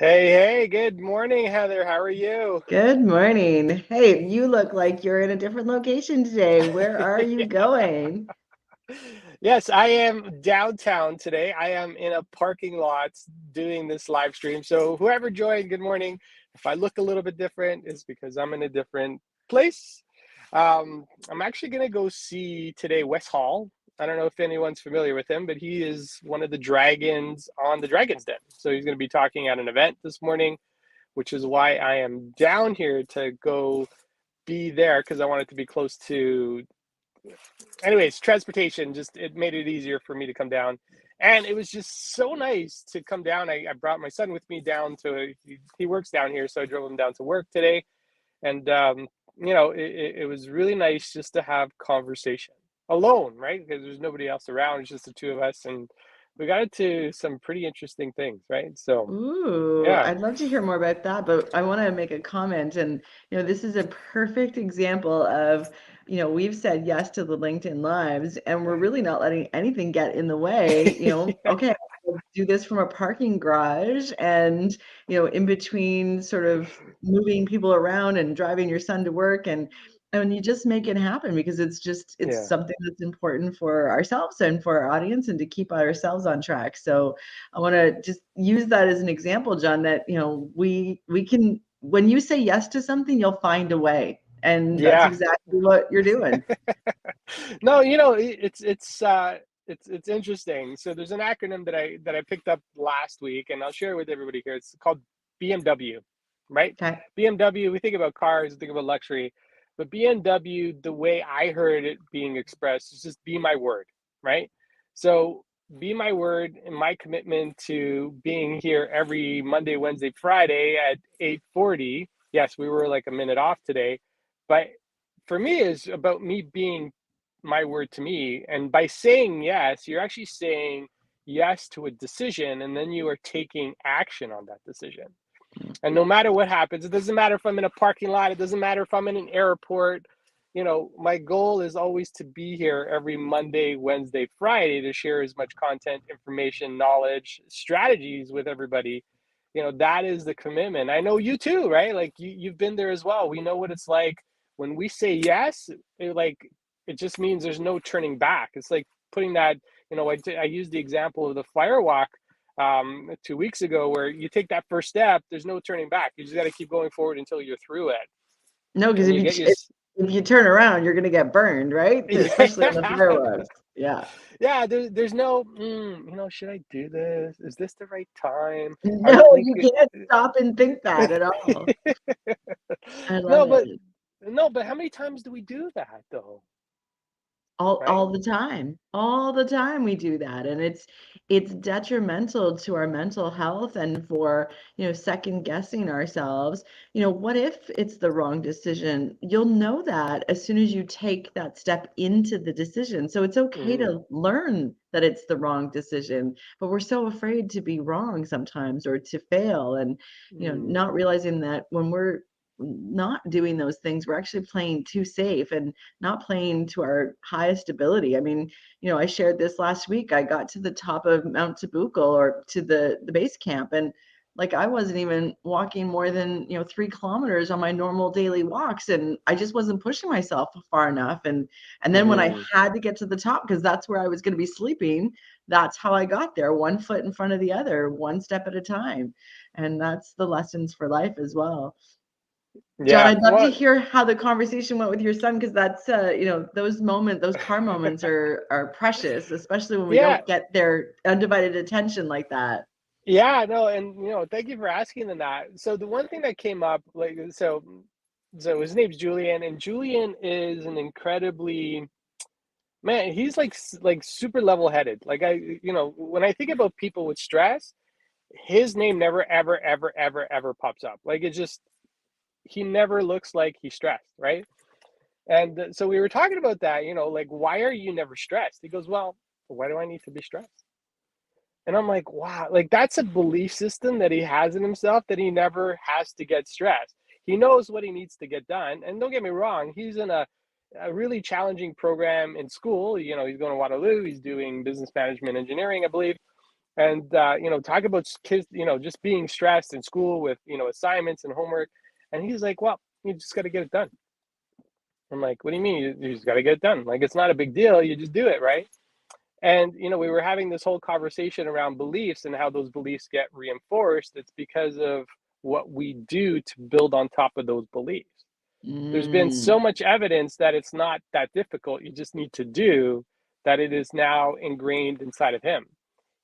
Hey, good morning, Heather. How are you? Good morning. Hey, you look like you're in a different location today. Where are you going? Yes, I am downtown today. I am in a parking lot doing this live stream. So, whoever joined, good morning. If I look a little bit different, it's because I'm in a different place. I'm actually going to go see today Wes Hall. I don't know if anyone's familiar with him, but he is one of the dragons on the Dragon's Den. So, he's going to be talking at an event this morning, which is why I am down here to go be there because I wanted to be close to. Anyways, transportation just it made it easier for me to come down, and it was just so nice to come down. I brought my son with me down to he works down here, so I drove him down to work today, and it was really nice just to have conversation alone, right? Because there's nobody else around. It's just the two of us, and we got into some pretty interesting things, right? So Ooh, yeah, I'd love to hear more about that, but I want to make a comment. And, this is a perfect example of, we've said yes to the LinkedIn Lives, and we're really not letting anything get in the way. yeah, Okay, we'll do this from a parking garage and, in between sort of moving people around and driving your son to work and you just make it happen because it's yeah. something that's important for ourselves and for our audience and to keep ourselves on track. So I want to just use that as an example, John, that, we can, when you say yes to something, you'll find a way. And that's Yeah. exactly what you're doing. No, it's interesting. So there's an acronym that I picked up last week, and I'll share it with everybody here. It's called BMW, right? Okay. BMW. We think about cars, we think about luxury, but BMW, the way I heard it being expressed, is just be my word, right? So be my word and my commitment to being here every Monday, Wednesday, Friday at 8:40. Yes, we were like a minute off today, but for me is about me being my word to me. And by saying yes, you're actually saying yes to a decision, and then you are taking action on that decision. And no matter what happens, it doesn't matter if I'm in a parking lot, it doesn't matter if I'm in an airport. My goal is always to be here every Monday, Wednesday, Friday to share as much content, information, knowledge, strategies with everybody. That is the commitment. I know you too, right? Like you've been there as well. We know what it's like when we say yes, it just means there's no turning back. It's like putting that, I use the example of the firewalk 2 weeks ago, where you take that first step, there's no turning back. You just got to keep going forward until you're through it, No, because and if you you get your. if you turn around, you're going to get burned, right? Especially in the Yeah, fireworks. Yeah. yeah. There's no. Should I do this? Is this the right time? I No, don't think you it. can't stop and think that at all. I love No, but it. no, but how many times do we do that though? All Right? the time. All the time we do that, and it's detrimental to our mental health and for, second guessing ourselves. What if it's the wrong decision? You'll know that as soon as you take that step into the decision. So it's okay Mm, to learn that it's the wrong decision, but we're so afraid to be wrong sometimes or to fail and, mm, not realizing that when we're not doing those things, we're actually playing too safe and not playing to our highest ability. I mean, I shared this last week. I got to the top of Mount Tabuco or to the base camp, and like I wasn't even walking more than 3 kilometers on my normal daily walks, and I just wasn't pushing myself far enough. And then when I mm. had to get to the top because that's where I was going to be sleeping, that's how I got there, one foot in front of the other, one step at a time. And that's the lessons for life as well. John, Yeah. I'd love to Well, hear how the conversation went with your son because that's those car moments are precious, especially when we yeah. don't get their undivided attention like that. Yeah, no, and thank you for asking them that. So the one thing that came up, so his name's Julian, and Julian is an incredibly man. He's like super level-headed. Like when I think about people with stress, his name never ever ever ever ever pops up. Like it just he never looks like he's stressed, right? And so we were talking about that. Like why are you never stressed? He goes, well, why do I need to be stressed? And I'm like, wow, like that's a belief system that he has in himself that he never has to get stressed. He knows what he needs to get done. And don't get me wrong, he's in a really challenging program in school. He's going to Waterloo, he's doing business management engineering, I believe. And talk about kids, just being stressed in school with assignments and homework. And he's like, well, you just got to get it done. I'm like, what do you mean? You just got to get it done? Like, it's not a big deal, you just do it, right? And we were having this whole conversation around beliefs and how those beliefs get reinforced. It's because of what we do to build on top of those beliefs. There's been Mm. so much evidence that it's not that difficult. You just need to do that. It is now ingrained inside of him.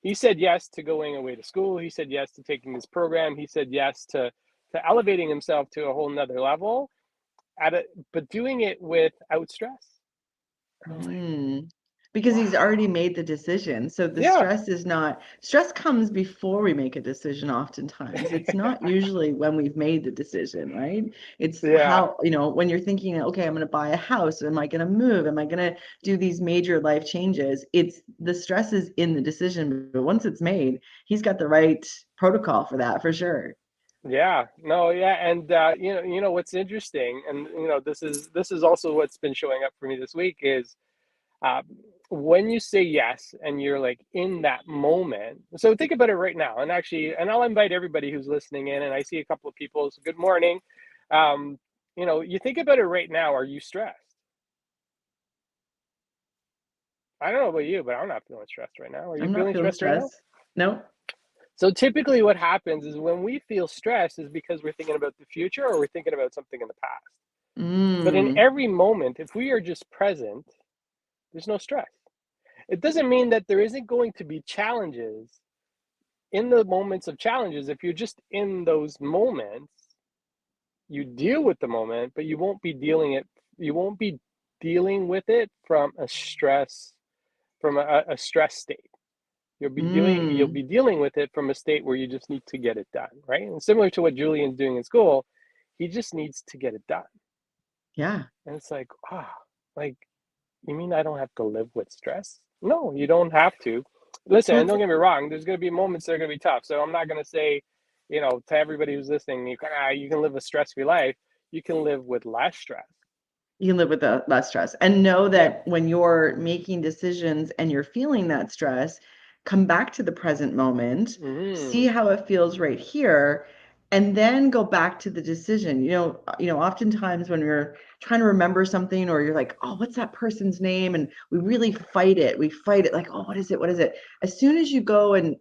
He said yes to going away to school. He said yes to taking this program. He said yes to elevating himself to a whole nother level but doing it without stress. And I'm like, Mm. Because he's already wow. made the decision. So the Yeah. stress comes before we make a decision oftentimes. It's not usually when we've made the decision, right? It's Yeah. how, when you're thinking, okay, I'm going to buy a house. Am I going to move? Am I going to do these major life changes? It's the stress is in the decision, but once it's made, he's got the right protocol for that for sure. Yeah, no, yeah, and what's interesting, and this is also what's been showing up for me this week is uh, when you say yes and you're like in that moment. So think about it right now, and actually, and I'll invite everybody who's listening in, and I see a couple of people. So good morning. Um, you think about it right now. Are you stressed? I don't know about you, but I'm not feeling stressed right now. Are you I'm not feeling feeling stressed right now? stress. No. So typically, what happens is when we feel stressed is because we're thinking about the future or we're thinking about something in the past. But in Mm. every moment, if we are just present, there's no stress. It doesn't mean that there isn't going to be challenges in the moments of challenges. If you're just in those moments, you deal with the moment, but you won't be dealing with it from a stress state. You'll Mm. be dealing with it from a state where you just need to get it done, right? And similar to what Julian's doing in school, he just needs to get it done. Yeah. And it's like, like, you mean I don't have to live with stress? No, you don't have to. Listen, Well, and it's don't get me wrong, there's going to be moments that are going to be tough. So I'm not going to say, to everybody who's listening, you can live a stress-free life. You can live with less stress. You can live with the less stress and know Yeah. that when you're making decisions and you're feeling that stress, come back to the present moment, see Mm. how it feels right here, and then go back to the decision. Oftentimes when we're trying to remember something or you're like, oh, what's that person's name? And we really fight it. We fight it like, oh, what is it? What is it? As soon as you go and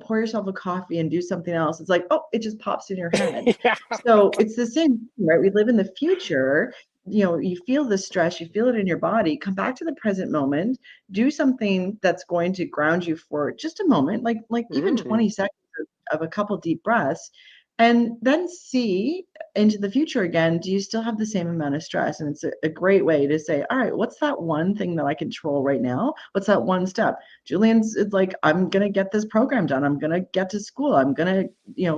pour yourself a coffee and do something else, it's like, oh, it just pops in your head. Yeah. So it's the same thing, right? We live in the future. You feel the stress, you feel it in your body. Come back to the present moment, do something that's going to ground you for just a moment, like even Mm. 20 seconds of a couple deep breaths, and then see into the future again. Do you still have the same amount of stress? And it's a great way to say, all right, what's that one thing that I control right now? What's that one step? Julian's it's like, I'm gonna get this program done, I'm gonna get to school, I'm gonna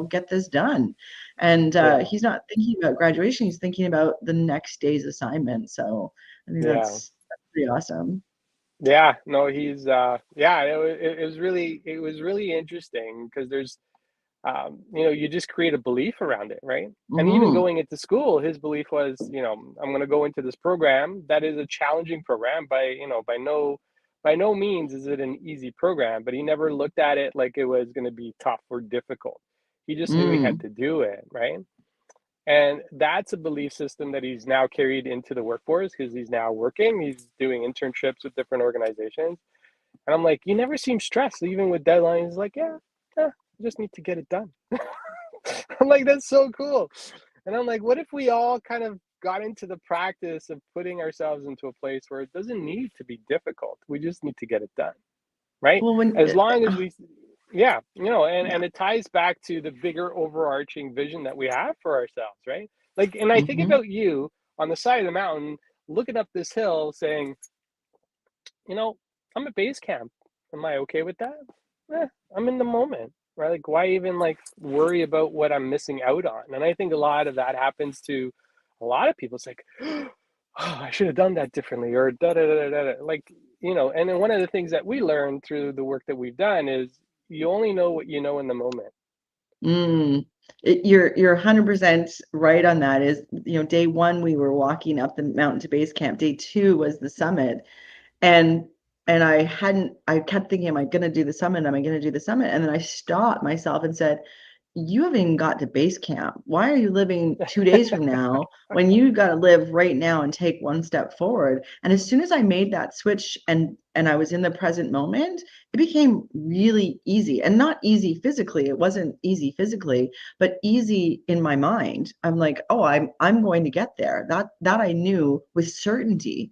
get this done. And Yeah. he's not thinking about graduation, he's thinking about the next day's assignment. So I think Yeah. that's pretty awesome. Yeah. No, he's yeah, it was really interesting because you just create a belief around it, right? And even Hmm. going into school, his belief was, I'm going to go into this program that is a challenging program by no means is it an easy program, but he never looked at it like it was going to be tough or difficult. He just knew he had Mm. to do it, right? And that's a belief system that he's now carried into the workforce because he's now working, he's doing internships with different organizations. And I'm like, you never seem stressed, even with deadlines. He's like, yeah, I just need to get it done. I'm like, that's so cool. And I'm like, what if we all kind of got into the practice of putting ourselves into a place where it doesn't need to be difficult? We just need to get it done, right? Well, when As long as yeah, and yeah. it ties back to the bigger overarching vision that we have for ourselves, right? Like, and I think Hmm. about you on the side of the mountain, looking up this hill saying, you know, I'm at base camp. Am I okay with that? I'm in the moment, right? Like, why even like worry about what I'm missing out on? And I think a lot of that happens to a lot of people. It's like, oh, I should have done that differently, or da da da da da. Like, and then one of the things that we learned through the work that we've done is you only know what you know in the moment. Mm. You're 100% right on that. Is day one we were walking up the mountain to base camp. Day two was the summit. And and I kept thinking, am I going to do the summit? Am I going to do the summit? And then I stopped myself and said, you haven't even got to base camp. Why are you living 2 days from now when you got to live right now and take one step forward? And as soon as I made that switch and I was in the present moment, it became really easy, and not easy physically. It wasn't easy physically, but easy in my mind. I'm like, oh, I'm going to get there. That I knew with certainty.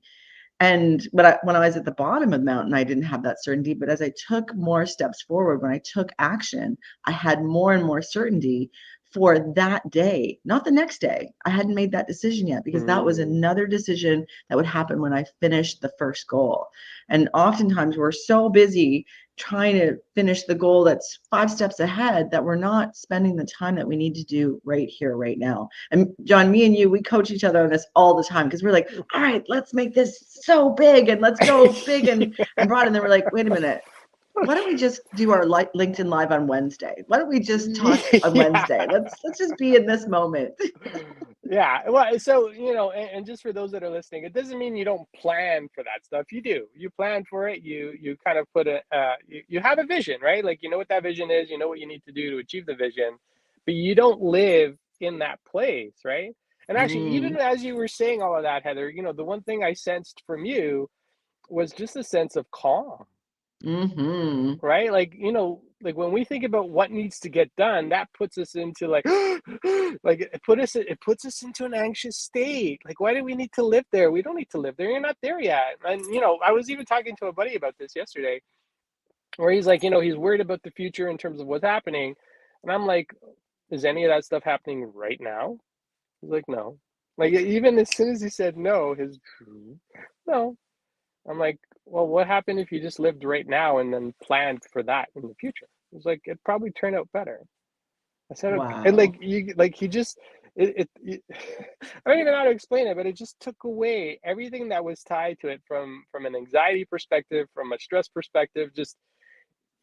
And when I was at the bottom of the mountain, I didn't have that certainty. But as I took more steps forward, when I took action, I had more and more certainty for that day, not the next day. I hadn't made that decision yet, because that was Mm. another decision that would happen when I finished the first goal. And oftentimes we're so busy trying to finish the goal that's 5 steps ahead that we're not spending the time that we need to do right here, right now. And John, me and you, we coach each other on this all the time, because we're like, all right, let's make this so big and let's go big and broad. And then we're like, wait a minute, why don't we just do our LinkedIn live on Wednesday? Why don't we just talk on Yeah. Wednesday? Let's just be in this moment. Yeah. Well, so, and just for those that are listening, it doesn't mean you don't plan for that stuff. You do. You plan for it. You kind of put you have a vision, right? Like, you know what that vision is, you know what you need to do to achieve the vision, but you don't live in that place, right? And actually, even Mm, as you were saying all of that, Heather, the one thing I sensed from you was just a sense of calm, mm-hmm. right? Like, like when we think about what needs to get done, that puts us into like, like it puts us into an anxious state. Like, why do we need to live there? We don't need to live there. You're not there yet. And I was even talking to a buddy about this yesterday, where he's like, he's worried about the future in terms of what's happening. And I'm like, is any of that stuff happening right now? He's like, no. Like, even as soon as he said no, his no. I'm like, well, what happened if you just lived right now and then planned for that in the future? It was like, it'd probably turn out better. I said, okay. And like, Wow. he just, it I don't even know how to explain it, but it just took away everything that was tied to it from an anxiety perspective, from a stress perspective. Just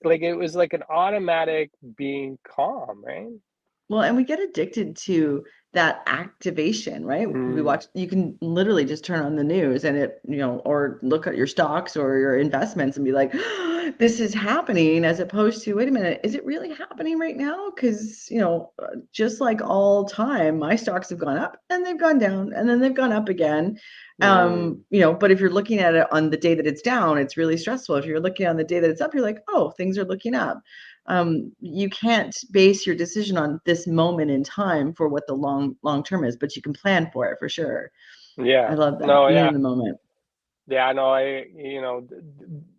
like, it was like an automatic being calm, right? Well, and we get addicted to that activation, right? Mm, You can literally just turn on the news and or look at your stocks or your investments and be like, this is happening, as opposed to, wait a minute, is it really happening right now? Because, just like all time, my stocks have gone up and they've gone down and then they've gone up again. mm, But if you're looking at it on the day that it's down, it's really stressful. If you're looking on the day that it's up, you're like, oh, things are looking up. You can't base your decision on this moment in time for what the long term is, but you can plan for it for sure. I yeah. love that, No, being yeah. in the moment. Yeah, no,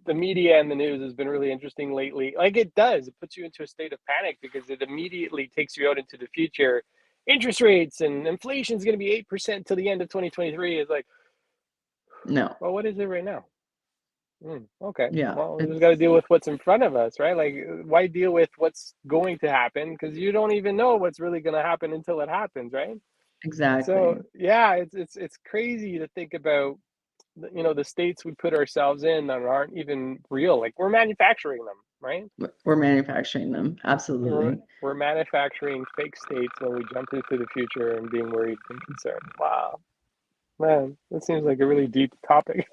the media and the news has been really interesting lately. Like, it does, it puts you into a state of panic because it immediately takes you out into the future. Interest rates and inflation is going to be 8% till the end of 2023. It's like, No, well, what is it right now? Okay, yeah, well, we just got to it's deal with what's in front of us, right? Like, why deal with what's going to happen? Because you don't even know what's really going to happen until it happens, right? So exactly. yeah, it's crazy to think about the states we put ourselves in that aren't even real. Like, we're manufacturing them, right? We're manufacturing them. we're, Absolutely. we're manufacturing fake states when we jump into the future and being worried and concerned. Wow, man, that seems like a really deep topic.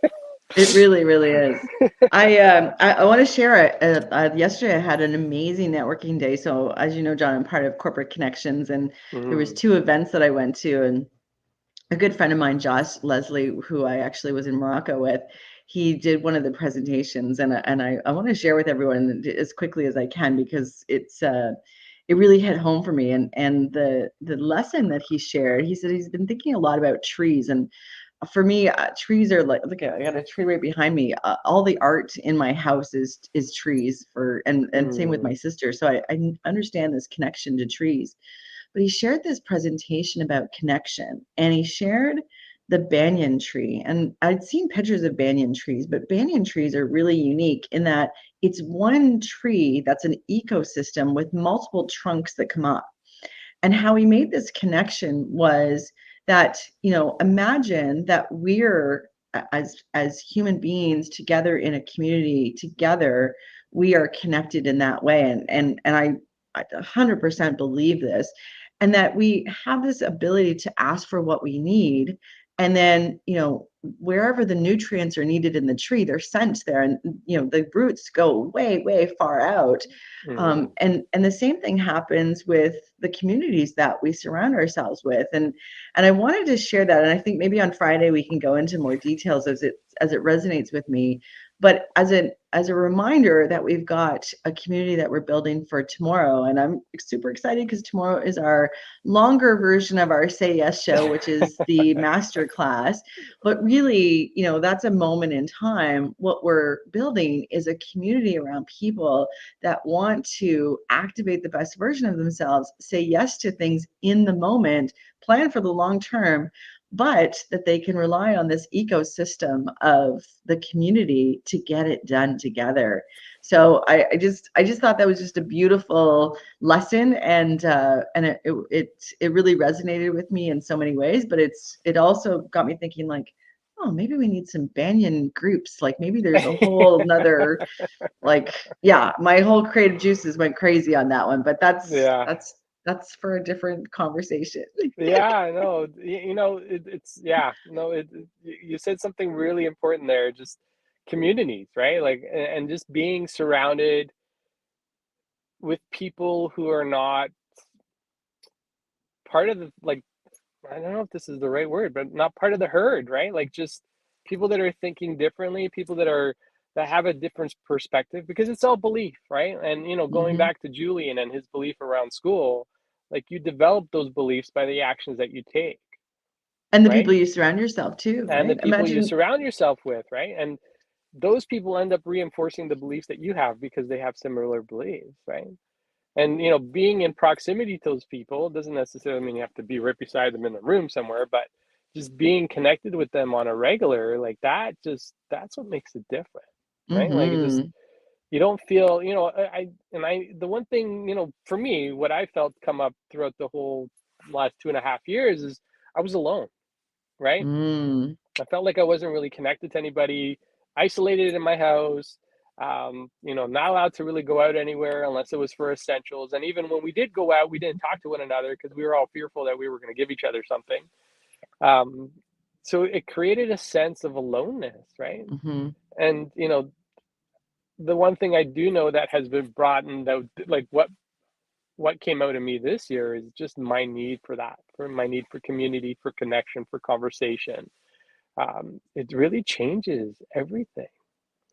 It really, really is. I want to share it. Yesterday, I had an amazing networking day. So, as you know, John, I'm part of Corporate Connections, and there was Mm, 2 events that I went to, and a good friend of mine, Josh Leslie, who I actually was in Morocco with, he did one of the presentations, and I want to share with everyone as quickly as I can, because it really hit home for me. And the lesson that he shared, he said he's been thinking a lot about trees. And for me, trees are like, look, I got a tree right behind me. All the art in my house is trees, and same with mm, my sister. So I understand this connection to trees. But he shared this presentation about connection, and he shared the banyan tree. And I'd seen pictures of banyan trees, but banyan trees are really unique in that it's one tree that's an ecosystem with multiple trunks that come up. And how he made this connection was that, imagine that we're, as human beings together in a community together, we are connected in that way. And I 100% believe this, and that we have this ability to ask for what we need, And then, wherever the nutrients are needed in the tree, they're sent there, and the roots go way, way far out. Mm. And the same thing happens with the communities that we surround ourselves with. And I wanted to share that, and I think maybe on Friday we can go into more details as it resonates with me. But as a reminder that we've got a community that we're building for tomorrow, and I'm super excited because tomorrow is our longer version of our Say Yes show, which is the Masterclass. But really, that's a moment in time. What we're building is a community around people that want to activate the best version of themselves, say yes to things in the moment, plan for the long term, but that they can rely on this ecosystem of the community to get it done together. So I just thought that was just a beautiful lesson, and it really resonated with me in so many ways. But it also got me thinking, like, oh, maybe we need some banyan groups. Like maybe there's a whole nother, like, yeah, my whole creative juices went crazy on that one. But that's Yeah. that's that's for a different conversation. Yeah, no, it's yeah, no, you said something really important there, just communities, right? Like, and just being surrounded with people who are not part of the, like, I don't know if this is the right word, but not part of the herd, right? Like, just people that are thinking differently, people that have a different perspective, because it's all belief, right? And going Hmm. back to Julian and his belief around school, like, you develop those beliefs by the actions that you take, And the people right? you surround yourself too, And the right? people you Imagine. surround yourself with, right? And those people end up reinforcing the beliefs that you have because they have similar beliefs, right? And being in proximity to those people doesn't necessarily mean you have to be right beside them in the room somewhere, but just being connected with them on a regular, like that, just that's what makes it different, right? Like, it just, Hmm. you don't feel, the one thing, for me, what I felt come up throughout the whole last 2.5 years is I was alone, right? Mm. I felt like I wasn't really connected to anybody, isolated in my house, not allowed to really go out anywhere unless it was for essentials. And even when we did go out, we didn't talk to one another because we were all fearful that we were going to give each other something. Um, so it created a sense of aloneness, right? Hmm. And, the one thing I do know that has been brought in, that, like, what came out of me this year is just my need for that, for my need for community, for connection, for conversation. It really changes everything,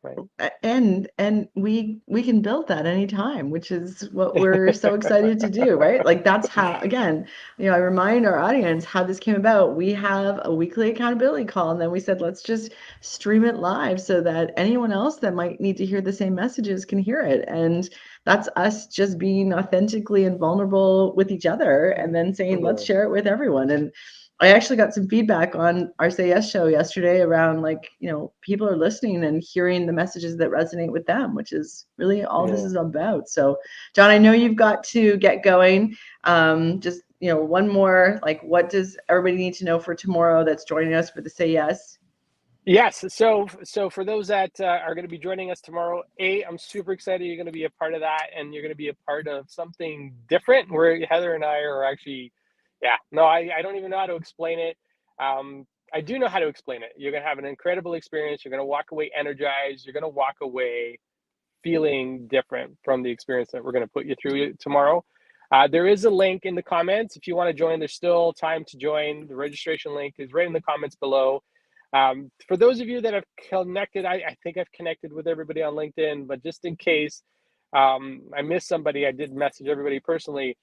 right? And we can build that anytime, which is what we're so excited to do, right? Like that's how, again, I remind our audience how this came about. We have a weekly accountability call, and then we said, let's just stream it live so that anyone else that might need to hear the same messages can hear it. And that's us just being authentically and vulnerable with each other, and then saying, let's Mhm. share it with everyone. And I actually got some feedback on our Say Yes show yesterday around, like, people are listening and hearing the messages that resonate with them, which is really all this Yeah. is about. So, John, I know you've got to get going. Just, one more, like, what does everybody need to know for tomorrow that's joining us for the Say Yes? Yes. So for those that are going to be joining us tomorrow, I'm super excited you're going to be a part of that, and you're going to be a part of something different. Where Heather and I are actually, yeah, no, I don't even know how to explain it. I do know how to explain it. You're going to have an incredible experience. You're going to walk away energized. You're going to walk away feeling different from the experience that we're going to put you through tomorrow. There is a link in the comments if you want to join. There's still time to join. The registration link is right in the comments below. For those of you that have connected, I think I've connected with everybody on LinkedIn, but just in case I missed somebody, I did message everybody personally.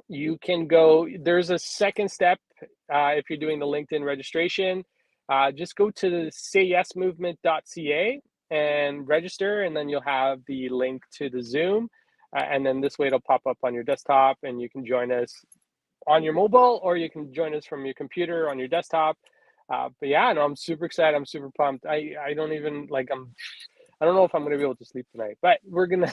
You can go, there's a second step if you're doing the LinkedIn registration. Just go to the sayyesmovement.ca and register, and then you'll have the link to the Zoom. And then this way it'll pop up on your desktop, and you can join us on your mobile, or you can join us from your computer on your desktop. But yeah, no, I'm super excited. I'm super pumped. I don't even like, I don't know if I'm going to be able to sleep tonight, but we're going to,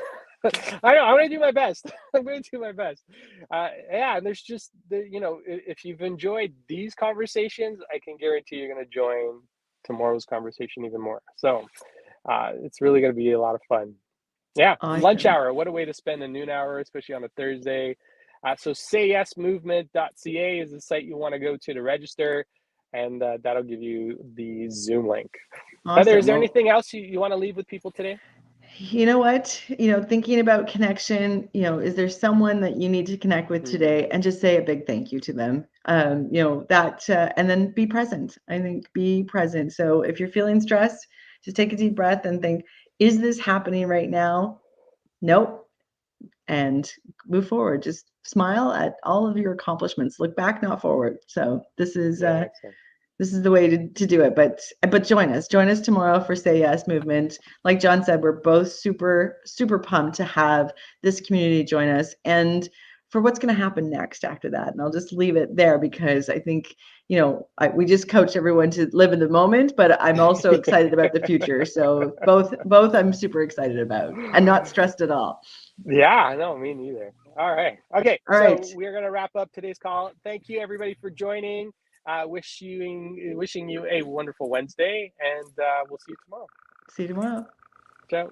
I know, I'm going to do my best. I'm going to do my best. Yeah. And there's just, if you've enjoyed these conversations, I can guarantee you're going to join tomorrow's conversation even more. So it's really going to be a lot of fun. Yeah. Lunch Awesome. hour. What a way to spend a noon hour, especially on a Thursday. So sayyesmovement.ca is the site you want to go to register. and that'll give you the Zoom link. Heather, is Awesome. there Well, anything else you want to leave with people today? you know what? Thinking about connection, is there someone that you need to connect with Mm, today and just say a big thank you to them? And then be present. I think be present. So if you're feeling stressed, just take a deep breath and think, is this happening right now? Nope. And move forward. Just smile at all of your accomplishments. Look back, not forward. So yeah, excellent. this is the way to do it. But join us tomorrow for Say Yes movement. Like John said, we're both super super pumped to have this community join us and for what's going to happen next after that. And I'll just leave it there because I think we just coach everyone to live in the moment, but I'm also excited about the future. So both I'm super excited about and not stressed at all. Yeah, no, me neither. All right. Okay, All right. so we're gonna wrap up today's call. Thank you everybody for joining. Wishing you a wonderful Wednesday, and we'll see you tomorrow. See you tomorrow. Ciao.